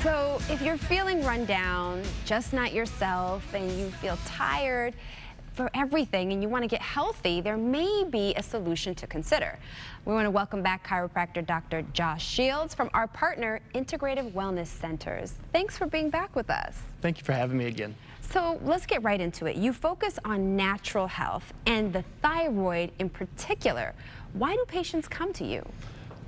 So if you're feeling run down, just not yourself, and you feel tired for everything and you want to get healthy, there may be a solution to consider. We want to welcome back chiropractor Dr. Josh Shields from our partner, Integrative Wellness Centers. Thanks for being back with us. Thank you for having me again. So let's get right into it. You focus on natural health and the thyroid in particular. Why do patients come to you?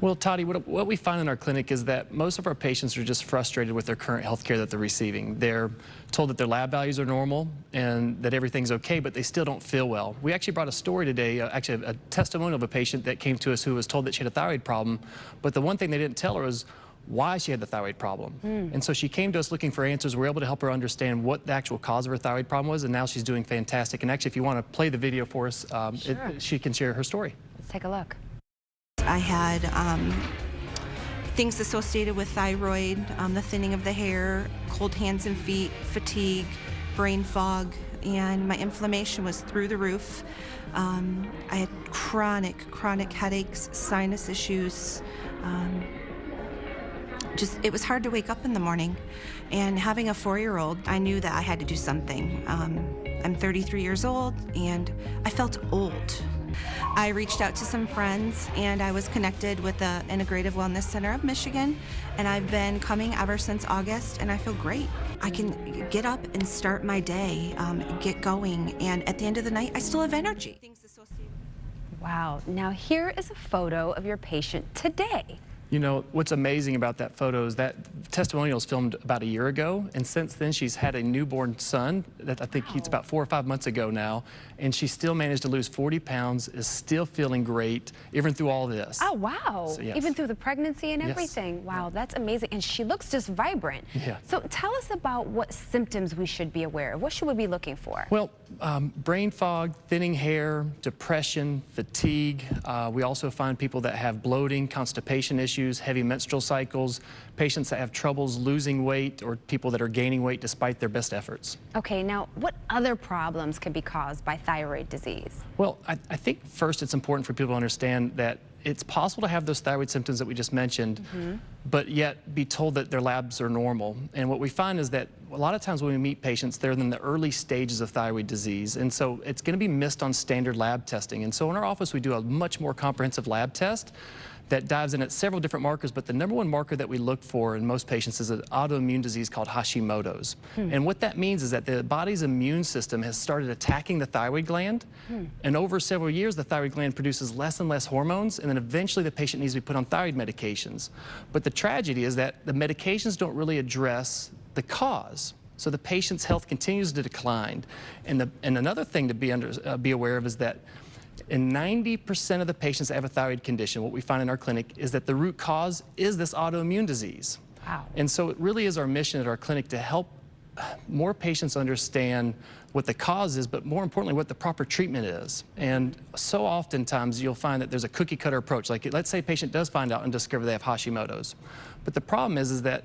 Well, Toddy, what we find in our clinic is that most of our patients are just frustrated with their current health care that they're receiving. They're told that their lab values are normal and that everything's okay, but they still don't feel well. We actually brought a story today, actually a testimonial of a patient that came to us who was told that she had a thyroid problem, but the one thing they didn't tell her was why she had the thyroid problem. And so she came to us looking for answers. We were able to help her understand what the actual cause of her thyroid problem was, and now she's doing fantastic. And actually, if you want to play the video for us, Sure. she can share her story. Let's take a look. I had things associated with thyroid, the thinning of the hair, cold hands and feet, fatigue, brain fog, and my inflammation was through the roof. I had chronic headaches, sinus issues. It was hard to wake up in the morning. And having a 4-year-old, I knew that I had to do something. I'm 33 years old and I felt old. I reached out to some friends and I was connected with the Integrative Wellness Center of Michigan, and I've been coming ever since August, and I feel great. I can get up and start my day, get going, and at the end of the night, I still have energy. Wow. Now here is a photo of your patient today. You know, what's amazing about that photo is that testimonial was filmed about a year ago, and since then she's had a newborn son that I think he's about 4 or 5 months ago now, and she still managed to lose 40 pounds, is still feeling great, even through all this. Oh, wow. So, yes. Even through the pregnancy and Yes. everything. Wow, that's amazing. And she looks just vibrant. Yeah. So tell us about what symptoms we should be aware of. What should we be looking for? Well, brain fog, thinning hair, depression, fatigue. We also find people that have bloating, constipation issues, heavy menstrual cycles, patients that have troubles losing weight, or people that are gaining weight despite their best efforts. Okay, now what other problems can be caused by thyroid disease? Well, I think first it's important for people to understand that it's possible to have those thyroid symptoms that we just mentioned, but yet be told that their labs are normal. And what we find is that a lot of times when we meet patients, they're in the early stages of thyroid disease, and so it's going to be missed on standard lab testing. And so in our office, we do a much more comprehensive lab test that dives in at several different markers, but the #1 marker that we look for in most patients is an autoimmune disease called Hashimoto's. And what that means is that the body's immune system has started attacking the thyroid gland, and over several years, the thyroid gland produces less and less hormones, and then eventually the patient needs to be put on thyroid medications. But the tragedy is that the medications don't really address the cause. So the patient's health continues to decline. And another thing to be aware of is that in 90% of the patients that have a thyroid condition, what we find in our clinic is that the root cause is this autoimmune disease. Wow. And so it really is our mission at our clinic to help more patients understand what the cause is, but more importantly, what the proper treatment is. And so oftentimes you'll find that there's a cookie cutter approach. Like, let's say a patient does find out and discover they have Hashimoto's. But the problem is that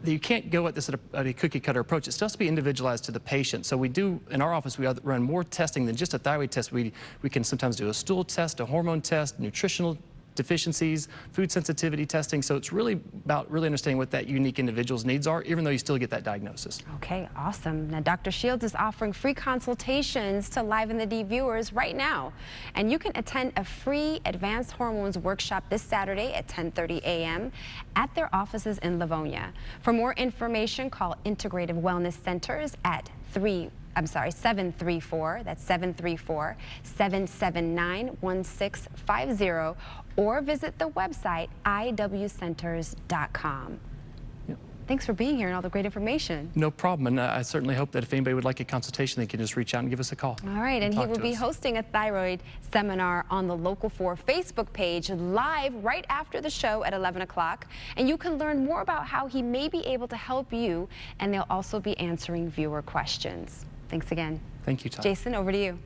you can't go at this at a cookie cutter approach. It still has to be individualized to the patient. So we do, in our office, we run more testing than just a thyroid test. We can sometimes do a stool test, a hormone test, nutritional deficiencies, food sensitivity testing. So it's really about really understanding what that unique individual's needs are, even though you still get that diagnosis. Okay, awesome. Now, Dr. Shields is offering free consultations to Live in the D viewers right now. And you can attend a free advanced hormones workshop this Saturday at 10:30 a.m. at their offices in Livonia. For more information, call Integrative Wellness Centers at 734, that's 734-779-1650, or visit the website iwcenters.com. Yep. Thanks for being here and all the great information. No problem, and I certainly hope that if anybody would like a consultation, they can just reach out and give us a call. All right, and he will be hosting a thyroid seminar on the Local 4 Facebook page live right after the show at 11 o'clock, and you can learn more about how he may be able to help you, and they'll also be answering viewer questions. Thanks again. Thank you, Tom. Jason, over to you.